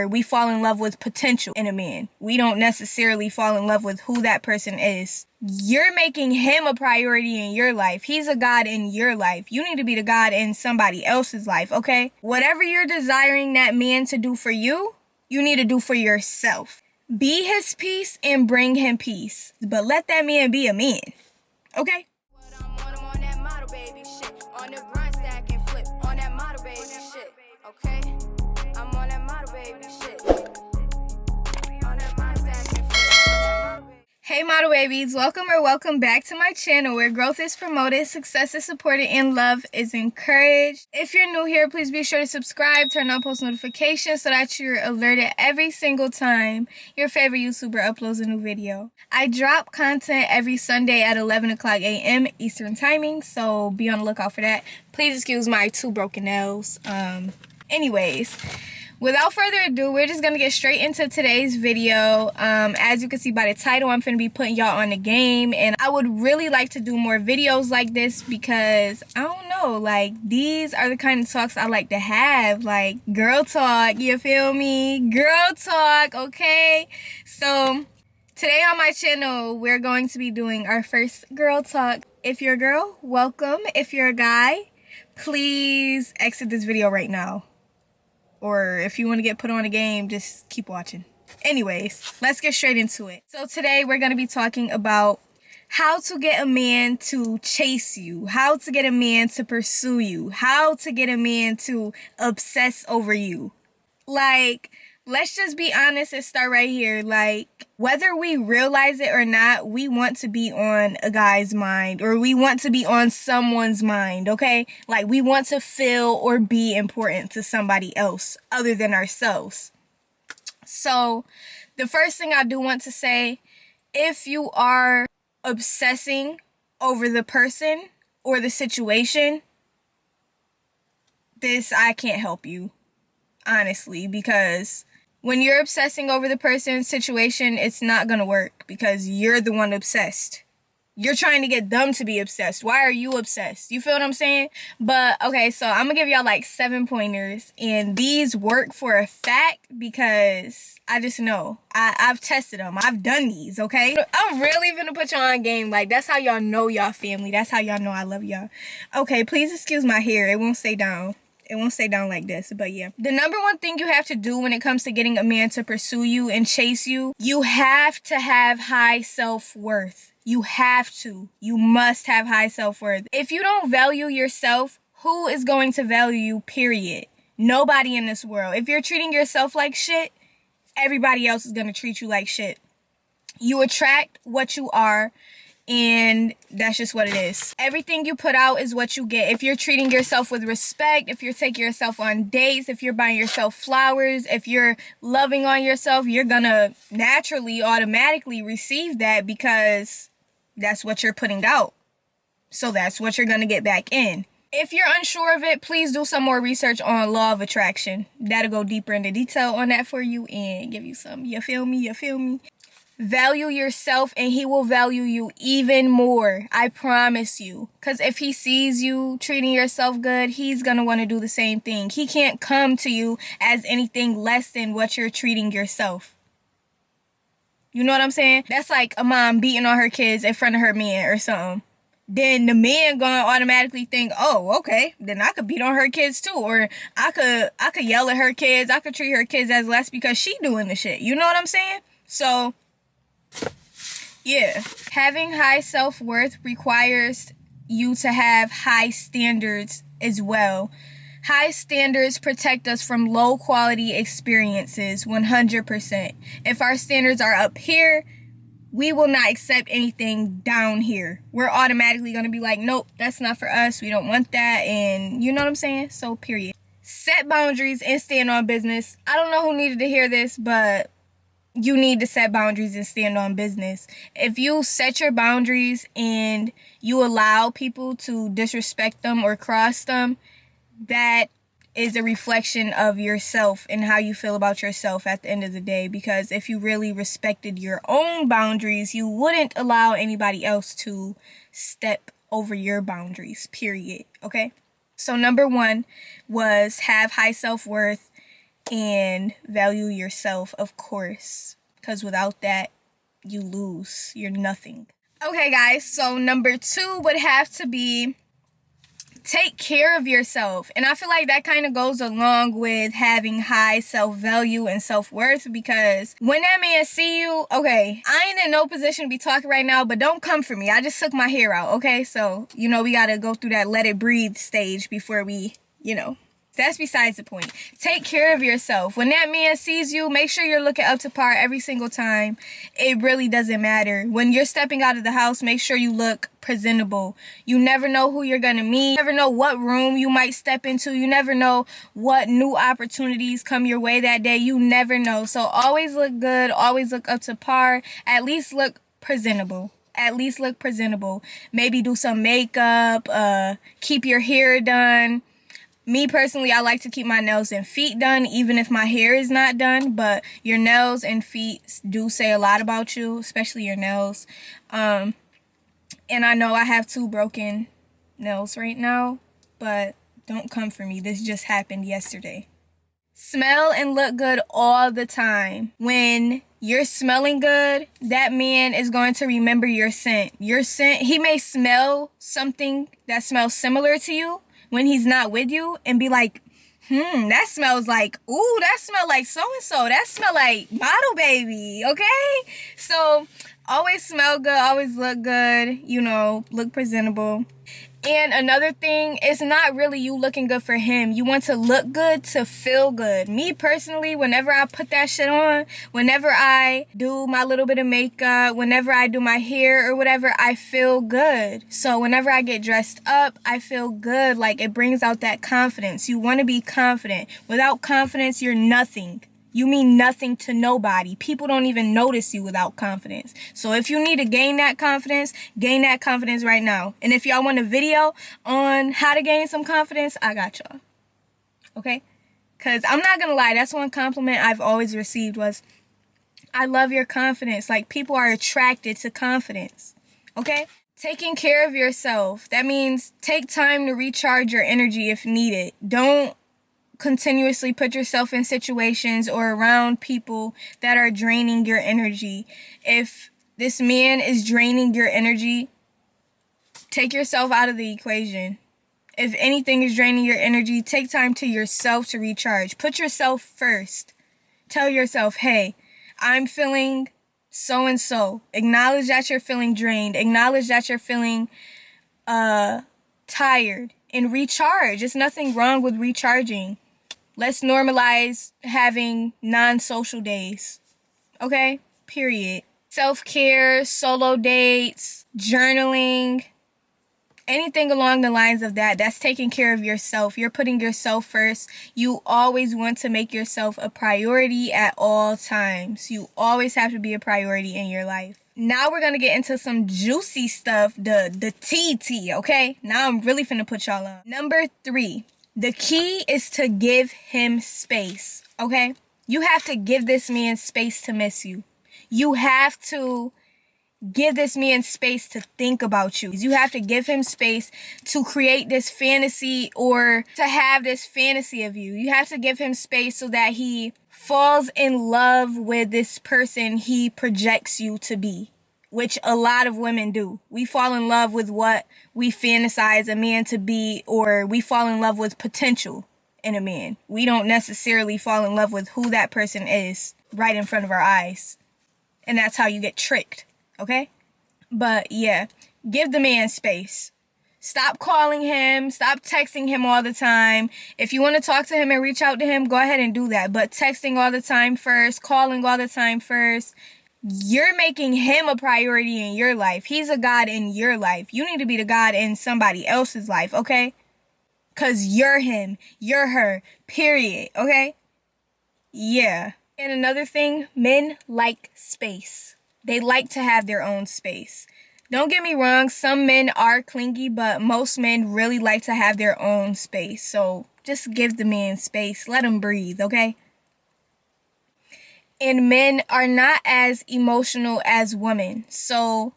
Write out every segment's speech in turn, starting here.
we fall in love with potential in a man. We don't necessarily fall in love with who that person is. You're making him a priority in your life. He's a God in your life. You need to be the God in somebody else's life, okay? Whatever you're desiring that man to do for you, you need to do for yourself. Be his peace and bring him peace. But let that man be a man, okay? I'm on that model baby shit. On the grind stack and flip. On that model baby shit. Okay? I'm on that model baby shit. On that grind stack and flip. On that model baby. Hey model babies, welcome back to my channel where growth is promoted, success is supported, and love is encouraged. If you're new here, please be sure to subscribe, turn on post notifications so that you're alerted every single time your favorite YouTuber uploads a new video. I drop content every Sunday at 11 o'clock a.m. Eastern timing, so be on the lookout for that. Please excuse my two broken nails. Anyways, without further ado, we're just gonna get straight into today's video. As you can see by the title, I'm finna be putting y'all on the game, and I would really like to do more videos like this because I don't know, like, these are the kind of talks I like to have, like girl talk, you feel me? Girl talk, okay? So today on my channel, we're going to be doing our first girl talk. If you're a girl, welcome. If you're a guy, please exit this video right now. Or if you want to get put on a game, just keep watching. Anyways, let's get straight into it. So today we're going to be talking about how to get a man to chase you, how to get a man to pursue you, how to get a man to obsess over you. Like, let's just be honest and start right here. Like, whether we realize it or not, we want to be on a guy's mind, or we want to be on someone's mind, okay? Like, we want to feel or be important to somebody else other than ourselves. So, the first thing I do want to say, if you are obsessing over the person or the situation, I can't help you, honestly, because when you're obsessing over the person's situation, it's not gonna work because you're the one obsessed. You're trying to get them to be obsessed. Why are you obsessed? You feel what I'm saying? But, okay, so I'm gonna give y'all like 7 pointers, and these work for a fact because I just know. I've tested them. I've done these, okay? I'm really gonna put y'all on game. Like, that's how y'all know y'all family. That's how y'all know I love y'all. Okay, please excuse my hair. It won't stay down. It won't stay down like this, but yeah. The number one thing you have to do when it comes to getting a man to pursue you and chase you, you have to have high self-worth. You have to. You must have high self-worth. If you don't value yourself, who is going to value you, period? Nobody in this world. If you're treating yourself like shit, everybody else is going to treat you like shit. You attract what you are. And that's just what it is. Everything you put out is what you get. If you're treating yourself with respect, if you're taking yourself on dates, if you're buying yourself flowers, if you're loving on yourself, you're gonna naturally, automatically receive that because that's what you're putting out. So that's what you're gonna get back in. If you're unsure of it, please do some more research on law of attraction. That'll go deeper into detail on that for you and give you some, you feel me? You feel me? Value yourself and he will value you even more. I promise you. Because if he sees you treating yourself good, he's going to want to do the same thing. He can't come to you as anything less than what you're treating yourself. You know what I'm saying? That's like a mom beating on her kids in front of her man or something. Then the man gonna automatically think, oh, okay, then I could beat on her kids too. Or I could yell at her kids. I could treat her kids as less because she doing the shit. You know what I'm saying? So yeah, having high self-worth requires you to have high standards as well. High standards protect us from low quality experiences 100%. If our standards are up here, we will not accept anything down here. We're automatically going to be like, nope, that's not for us. We don't want that. And you know what I'm saying? So period. Set boundaries and stand on business. I don't know who needed to hear this, but you need to set boundaries and stand on business. If you set your boundaries and you allow people to disrespect them or cross them, that is a reflection of yourself and how you feel about yourself at the end of the day. Because if you really respected your own boundaries, you wouldn't allow anybody else to step over your boundaries, period. Okay? So number 1 was have high self-worth. and value yourself, of course, because without that, you lose. You're nothing. Okay, guys, so number 2 would have to be take care of yourself. And I feel like that kind of goes along with having high self-value and self-worth, because when that man see you, okay, I ain't in no position to be talking right now, but don't come for me. I just took my hair out, okay? So, you know, we got to go through that let it breathe stage before we, you know. That's besides the point. Take care of yourself. When that man sees you, make sure you're looking up to par every single time. It really doesn't matter. When you're stepping out of the house, make sure you look presentable. You never know who you're going to meet. You never know what room you might step into. You never know what new opportunities come your way that day. You never know. So always look good. Always look up to par. At least look presentable. At least look presentable. Maybe do some makeup. Keep your hair done. Me personally, I like to keep my nails and feet done, even if my hair is not done. But your nails and feet do say a lot about you, especially your nails. And I know I have 2 broken nails right now, but don't come for me. This just happened yesterday. Smell and look good all the time. When you're smelling good, that man is going to remember your scent. Your scent, he may smell something that smells similar to you when he's not with you and be like, that smells like, ooh, that smell like so-and-so. That smell like model baby, okay? So always smell good, always look good, you know, look presentable. And another thing, it's not really you looking good for him. You want to look good to feel good. Me personally, whenever I put that shit on, whenever I do my little bit of makeup, whenever I do my hair or whatever, I feel good. So whenever I get dressed up, I feel good. Like, it brings out that confidence. You want to be confident. Without confidence, you're nothing. You mean nothing to nobody. People don't even notice you without confidence. So if you need to gain that confidence right now. And if y'all want a video on how to gain some confidence, I got y'all. Okay? Because I'm not going to lie, that's one compliment I've always received was, I love your confidence. Like, people are attracted to confidence. Okay? Taking care of yourself. That means take time to recharge your energy if needed. Don't continuously put yourself in situations or around people that are draining your energy. If this man is draining your energy, take yourself out of the equation. If anything is draining your energy, take time to yourself to recharge. Put yourself first. Tell yourself, hey, I'm feeling so-and-so. Acknowledge that you're feeling drained. Acknowledge that you're feeling tired. And recharge. There's nothing wrong with recharging. Let's normalize having non-social days. Okay? Period. Self-care, solo dates, journaling, anything along the lines of that. That's taking care of yourself. You're putting yourself first. You always want to make yourself a priority at all times. You always have to be a priority in your life. Now we're going to get into some juicy stuff, the tea, okay? Now I'm really finna put y'all on. Number 3. The key is to give him space, okay? You have to give this man space to miss you. You have to give this man space to think about you. You have to give him space to create this fantasy or to have this fantasy of you. You have to give him space so that he falls in love with this person he projects you to be, which a lot of women do. We fall in love with what we fantasize a man to be, or we fall in love with potential in a man. We don't necessarily fall in love with who that person is right in front of our eyes. And that's how you get tricked, okay? But yeah, give the man space. Stop calling him. Stop texting him all the time. If you want to talk to him and reach out to him, go ahead and do that. But texting all the time first, calling all the time first, you're making him a priority in your life. He's a god in your life. You need to be the god in somebody else's life, okay? Because you're him. You're her. Period, okay? Yeah. And another thing, men like space. They like to have their own space. Don't get me wrong, some men are clingy, but most men really like to have their own space. So just give the man space. Let him breathe, okay? And men are not as emotional as women. So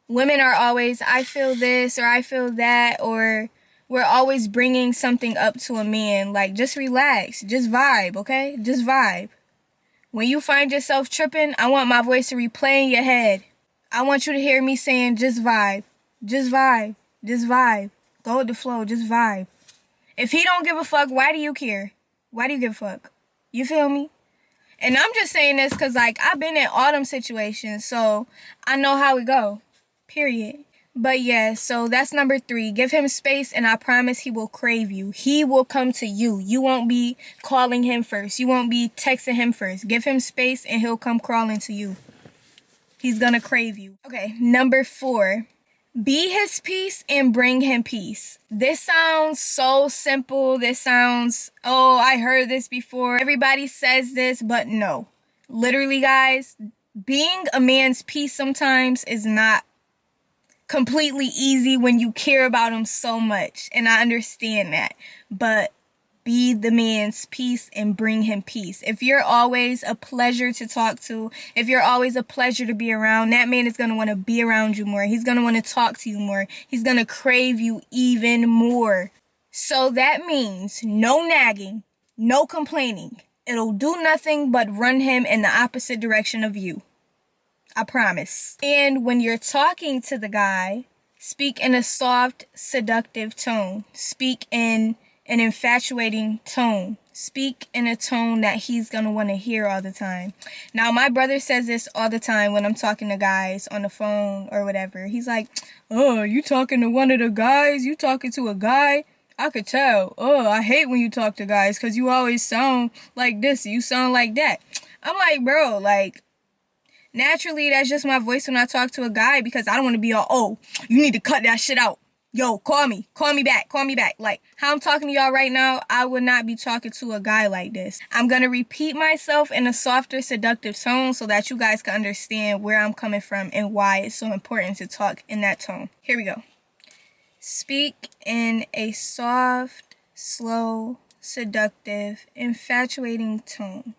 women are always, I feel this or I feel that, or we're always bringing something up to a man. Like, just relax. Just vibe, okay? Just vibe. When you find yourself tripping, I want my voice to replay in your head. I want you to hear me saying, just vibe. Just vibe. Just vibe. Go with the flow. Just vibe. If he don't give a fuck, why do you care? Why do you give a fuck? You feel me? And I'm just saying this because, like, I've been in all them situations, so I know how it go. Period. But yeah, so that's number 3. Give him space, and I promise he will crave you. He will come to you. You won't be calling him first. You won't be texting him first. Give him space, and he'll come crawling to you. He's gonna crave you. Okay, number 4. Be his peace and bring him peace. This sounds so simple. This sounds, oh, I heard this before. Everybody says this, but no. Literally, guys, being a man's peace sometimes is not completely easy when you care about him so much, and I understand that, but be the man's peace and bring him peace. If you're always a pleasure to talk to, if you're always a pleasure to be around, that man is going to want to be around you more. He's going to want to talk to you more. He's going to crave you even more. So that means no nagging, no complaining. It'll do nothing but run him in the opposite direction of you. I promise. And when you're talking to the guy, speak in a soft, seductive tone. Speak in an infatuating tone. Speak in a tone that he's going to want to hear all the time. Now, my brother says this all the time when I'm talking to guys on the phone or whatever. He's like, oh, you talking to one of the guys? You talking to a guy? I could tell. Oh, I hate when you talk to guys because you always sound like this. You sound like that. I'm like, bro, like, naturally, that's just my voice when I talk to a guy because I don't want to be all, oh, you need to cut that shit out. Yo, call me back. Like, how I'm talking to y'all right now, I would not be talking to a guy like this. I'm going to repeat myself in a softer, seductive tone so that you guys can understand where I'm coming from and why it's so important to talk in that tone. Here we go. Speak in a soft, slow, seductive, infatuating tone.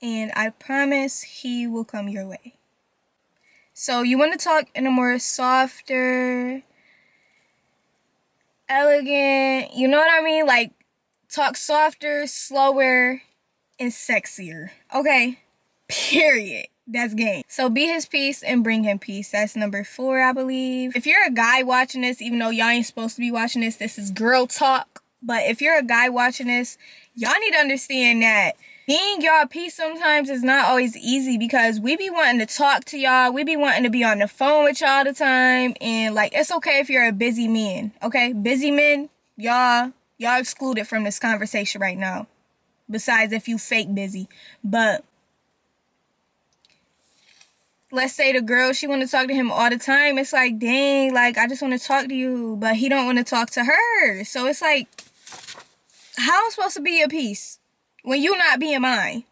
And I promise he will come your way. So you want to talk in a more softer, elegant, you know what I mean? Like, talk softer, slower, and sexier. Okay? Period. That's game. So be his peace and bring him peace. That's number 4, I believe. If you're a guy watching this, even though y'all ain't supposed to be watching this, this is girl talk. But if you're a guy watching this, y'all need to understand that being y'all peace sometimes is not always easy because we be wanting to talk to y'all. We be wanting to be on the phone with y'all all the time. And, like, it's okay if you're a busy man, okay? Busy men, y'all excluded from this conversation right now. Besides if you fake busy. But let's say the girl, she want to talk to him all the time. It's like, dang, like, I just want to talk to you. But he don't want to talk to her. So it's like, how am I supposed to be your peace when you not being mine?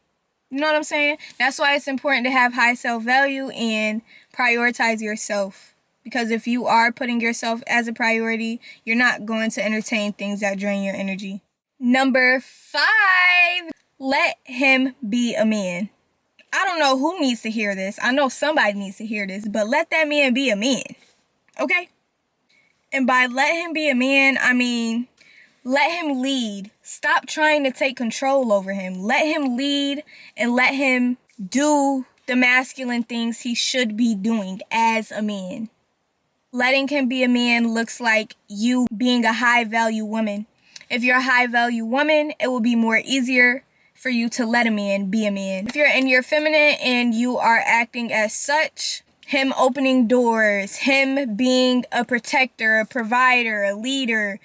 You know what I'm saying? That's why it's important to have high self-value and prioritize yourself. Because if you are putting yourself as a priority, you're not going to entertain things that drain your energy. Number 5, let him be a man. I don't know who needs to hear this. I know somebody needs to hear this, but let that man be a man. Okay? And by let him be a man, I mean, let him lead. Stop trying to take control over him. Let him lead and let him do the masculine things he should be doing as a man. Letting him be a man looks like you being a high-value woman. If you're a high-value woman, it will be more easier for you to let a man be a man. If you're in your feminine and you are acting as such, him opening doors, him being a protector, a provider, a leader,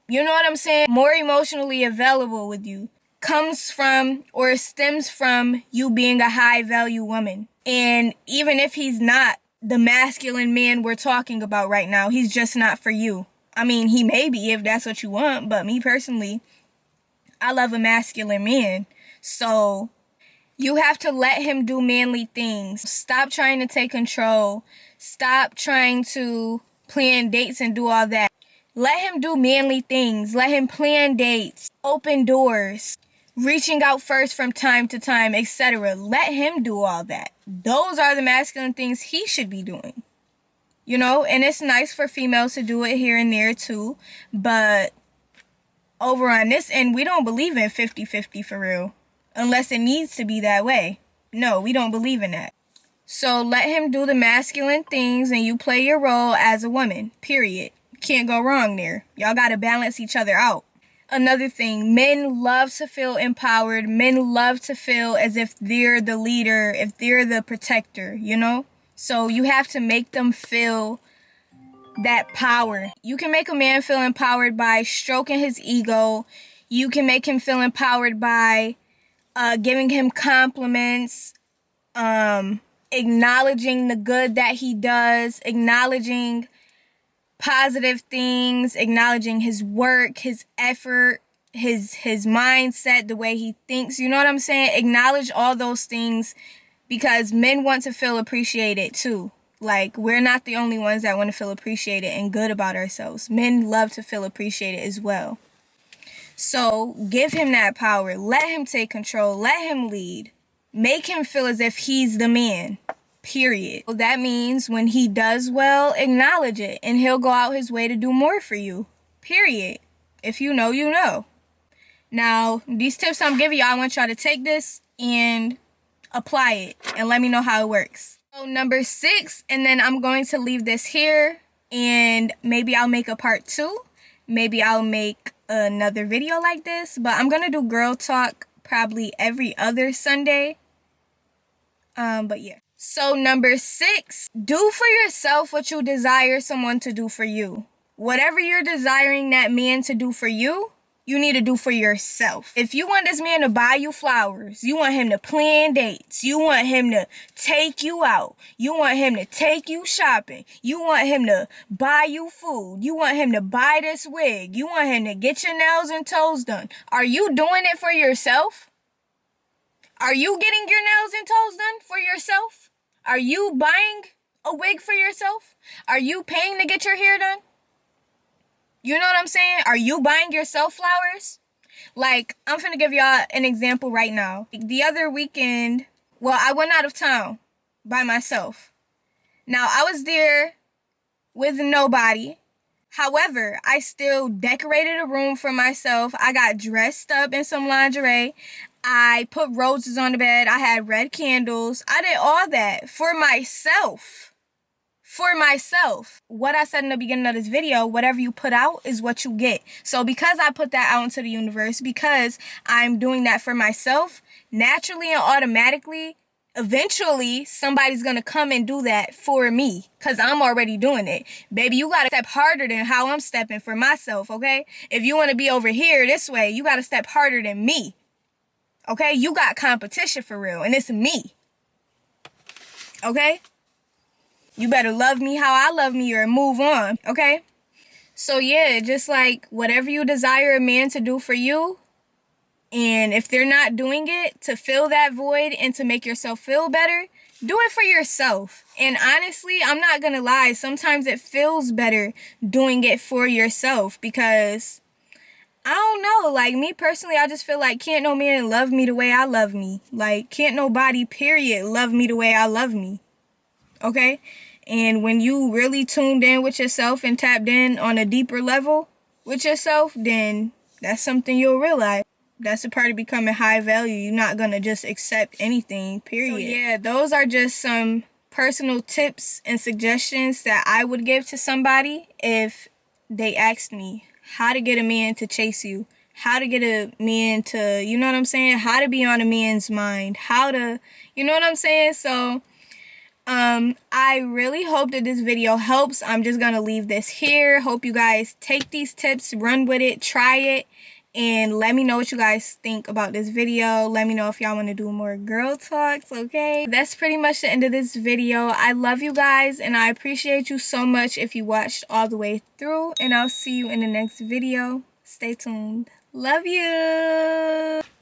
you know what I'm saying? More emotionally available with you comes from or stems from you being a high-value woman. And even if he's not the masculine man we're talking about right now, he's just not for you. I mean, he may be if that's what you want, but me personally, I love a masculine man. So you have to let him do manly things. Stop trying to take control. Stop trying to plan dates and do all that. Let him do manly things. Let him plan dates, open doors, reaching out first from time to time, etc. Let him do all that. Those are the masculine things he should be doing. You know, and it's nice for females to do it here and there too, but over on this end, we don't believe in 50-50 for real, unless it needs to be that way. No, we don't believe in that. So let him do the masculine things and you play your role as a woman, period. Can't go wrong there. Y'all gotta balance each other out. Another thing, men love to feel empowered. Men love to feel as if they're the leader, if they're the protector, you know? So you have to make them feel that power. You can make a man feel empowered by stroking his ego. You can make him feel empowered by giving him compliments, acknowledging the good that he does, acknowledging positive things, acknowledging his work, his effort, his mindset, the way he thinks. You know what I'm saying? Acknowledge all those things because men want to feel appreciated too. Like, we're not the only ones that want to feel appreciated and good about ourselves. Men love to feel appreciated as well. So give him that power. Let him take control. Let him lead. Make him feel as if he's the man. Period. So that means when he does well, acknowledge it. And he'll go out his way to do more for you. Period. If you know, you know. Now, these tips I'm giving y'all, I want y'all to take this and apply it. And let me know how it works. So number 6, and then I'm going to leave this here. And maybe I'll make a part 2. Maybe I'll make another video like this. But I'm going to do girl talk probably every other Sunday. But yeah. So number 6, do for yourself what you desire someone to do for you. Whatever you're desiring that man to do for you, you need to do for yourself. If you want this man to buy you flowers, you want him to plan dates, you want him to take you out, you want him to take you shopping, you want him to buy you food, you want him to buy this wig, you want him to get your nails and toes done. Are you doing it for yourself? Are you getting your nails and toes done for yourself? Are you buying a wig for yourself? Are you paying to get your hair done? You know what I'm saying? Are you buying yourself flowers? Like, I'm finna give y'all an example right now. The other weekend, well, I went out of town by myself. Now, I was there with nobody. However, I still decorated a room for myself. I got dressed up in some lingerie. I put roses on the bed. I had red candles. I did all that for myself. For myself. What I said in the beginning of this video, whatever you put out is what you get. So because I put that out into the universe, because I'm doing that for myself, naturally and automatically, eventually somebody's going to come and do that for me because I'm already doing it. Baby, you got to step harder than how I'm stepping for myself, okay? If you want to be over here this way, you got to step harder than me. Okay, you got competition for real, and it's me. Okay? You better love me how I love me or move on, okay? So yeah, just like whatever you desire a man to do for you, and if they're not doing it to fill that void and to make yourself feel better, do it for yourself. And honestly, I'm not gonna lie, sometimes it feels better doing it for yourself because I don't know, like me personally, I just feel like can't no man love me the way I love me. Like can't nobody, period, love me the way I love me. Okay? And when you really tuned in with yourself and tapped in on a deeper level with yourself, then that's something you'll realize. That's a part of becoming high value. You're not going to just accept anything, period. So yeah, those are just some personal tips and suggestions that I would give to somebody if they asked me how to get a man to chase you, how to get a man to, you know what I'm saying, how to be on a man's mind, how to, you know what I'm saying? So I really hope that this video helps. I'm just gonna leave this here. Hope you guys take these tips, run with it, try it, and let me know what you guys think about this video. Let me know if y'all want to do more girl talks, okay? That's pretty much the end of this video. I love you guys, and I appreciate you so much if you watched all the way through, and I'll see you in the next video. Stay tuned. Love you!